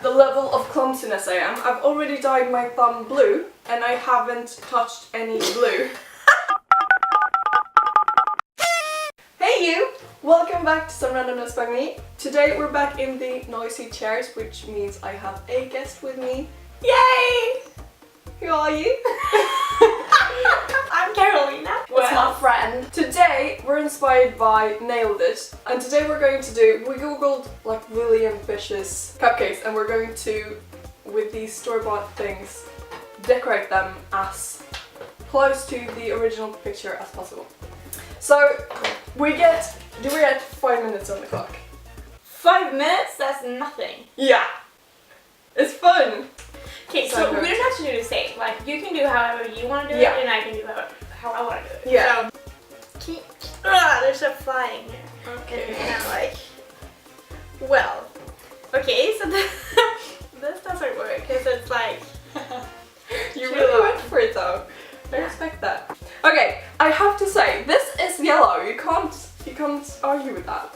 the level of clumsiness I am. I've already dyed my thumb blue and I haven't touched any blue. Hey you! Welcome back to some randomness by me. Today we're back in the noisy chairs, which means I have a guest with me. Yay! Who are you? I'm Carolina. That's my friend. Today we're inspired by Nailed It, and today we're going to do, we googled like really ambitious cupcakes and we're going to, with these store-bought things, decorate them as close to the original picture as possible. So do we get 5 minutes on the clock? 5 minutes? That's nothing. Yeah! It's fun! Okay, so we don't have to do the same. Like, you can do however you want to do it, and I can do how I want to do it. Yeah. So, there's a flying here. Okay. And kind of like, well, okay, so this doesn't work because it's like, You really went for it though. I respect that. Okay, I have to say, this is yellow. You can't argue with that.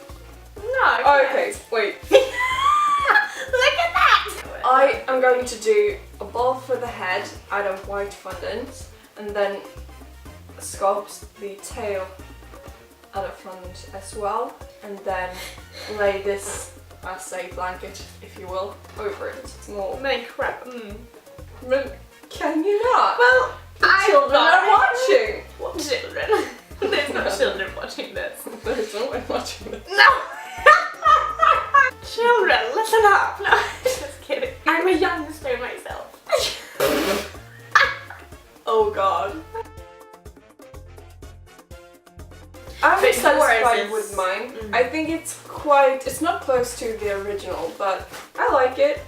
No. Oh, okay, wait. Look at that! I am going to do a ball for the head out of white fondant and then sculpt the tail out of fondant as well, and then lay this as a blanket, if you will, over it. It's more. Minecraft. But can you not? Well, Children are watching! What children? There's no children watching this. There's no one watching this. No! Children, listen up! No, just kidding. I'm a youngster myself. Oh god. I'm satisfied with mine. I think it's not close to the original, but I like it.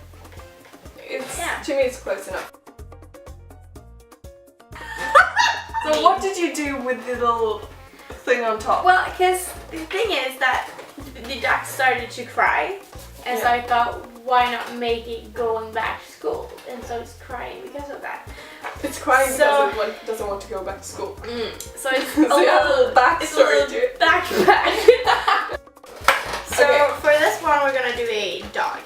To me it's close enough. So what did you do with the little thing on top? Well, because the thing is that the duck started to cry, and so I thought, why not make it going back to school? And so it's crying because of that. It's crying because it doesn't want to go back to school. So it's so you have a little backstory to it. Backpack. So for this one, we're gonna do a dog.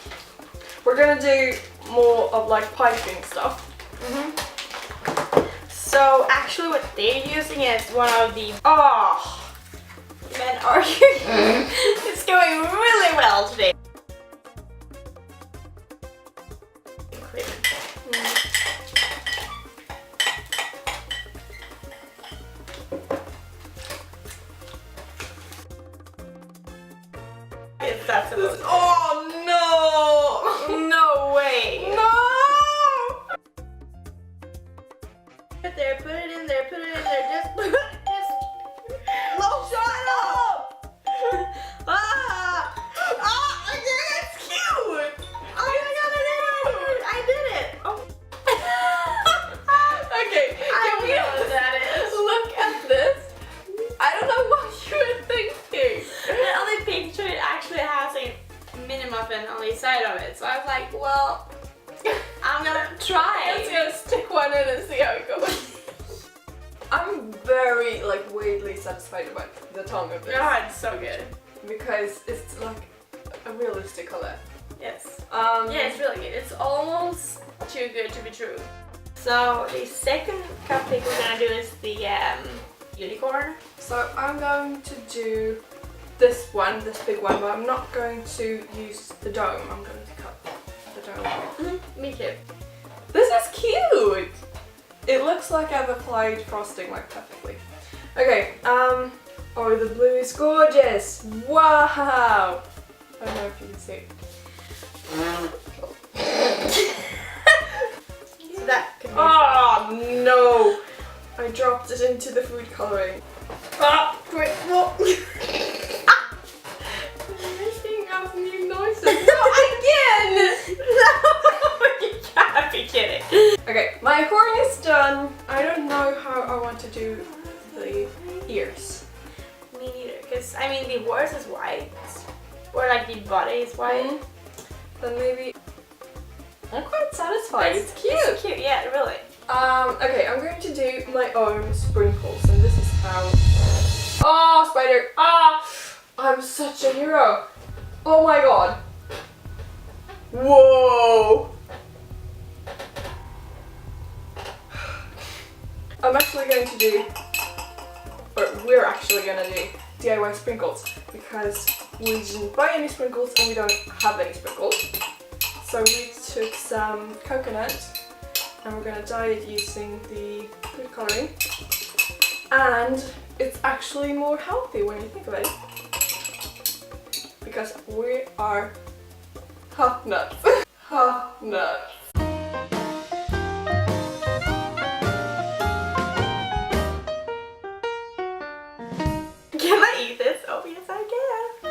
We're gonna do more of like piping stuff. So actually what they're using is one of the men arguing. It's going really well today. If that's supposed to. Oh no! No way! No! Put it in there, just put it, No, shut up! it's cute! I did it! Oh. Okay, can we know what that is. look at this? I don't know what you were thinking. And on the picture it actually has a mini muffin on the side of it, so I was like, well, I'm gonna try. I'm just gonna stick one in and see how it goes. I'm very weirdly satisfied about the tongue of this. Oh, it's so good. Because it's like a realistic color. Yes. Yeah, it's really good. It's almost too good to be true. So the second cupcake we're gonna do is the unicorn. So I'm going to do this big one, but I'm not going to use the dome. I'm going to cut the dome. Me too. This is cute! It looks like I've applied frosting perfectly. Okay, oh, the blue is gorgeous! Wow! I don't know if you can see. So that could be Oh no! I dropped it into the food coloring. Wait, no. You're making up new noises. No, again! No, you gotta be kidding. Okay, my horn is done. I don't know how I want to do the ears. Me neither, because I mean the horse is white, or like the body is white. Then maybe I'm quite satisfied. It's cute. It's cute, yeah, really. Okay, I'm going to do my own sprinkles, and this is how. Oh, spider! Ah, I'm such a hero. Oh my god. Whoa! going to do, or we're actually gonna do DIY sprinkles because we didn't buy any sprinkles and we don't have any sprinkles. So we took some coconut and we're gonna dye it using the food coloring. And it's actually more healthy when you think of it. Because we are hot nuts. Hot nuts. Can I eat this? Oh yes I can.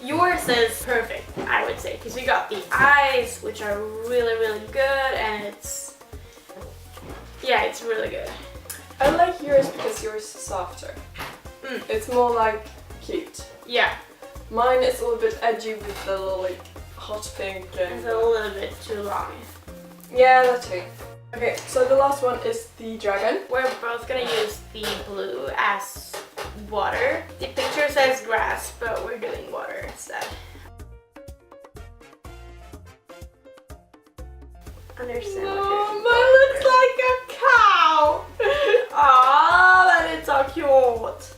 Yours is perfect, I would say, because you got the eyes, which are really good, and it's really good. I like yours because yours is softer. It's more like cute. Yeah. Mine is a little bit edgy with the little like hot pink and It's a little bit too long. yeah, that too. Okay, so the last one is the dragon. We're both gonna use the blue as water. The picture says grass, but we're doing water instead. Understand what you're Mine looks like a cow. Aww, that is so cute.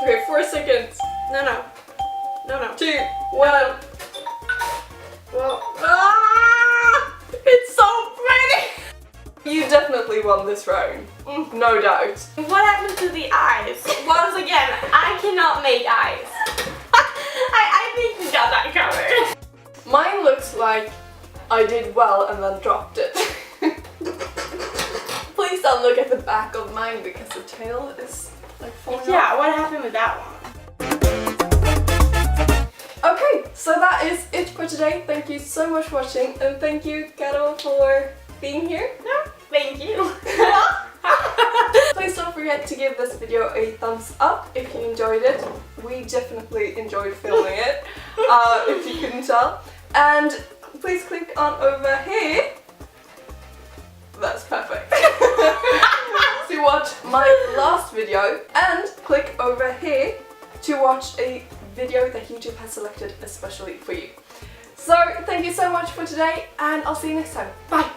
Okay, 4 seconds. No. 2, 1. Well, It's so pretty. You definitely won this round, no doubt. what happened to the eyes? Once again, I cannot make eyes. I think we got that covered. Mine looks like I did well and then dropped it. Please don't look at the back of mine because the tail is like falling Yeah, off. what happened with that one? Okay, so that is it for today. Thank you so much for watching and thank you, Carol, for being here. No, thank you. Please don't forget to give this video a thumbs up if you enjoyed it. We definitely enjoyed filming it, if you couldn't tell. And please click on over here. That's perfect. To watch my last video, and click over here to watch a video that YouTube has selected especially for you. So thank you so much for today and I'll see you next time. Bye!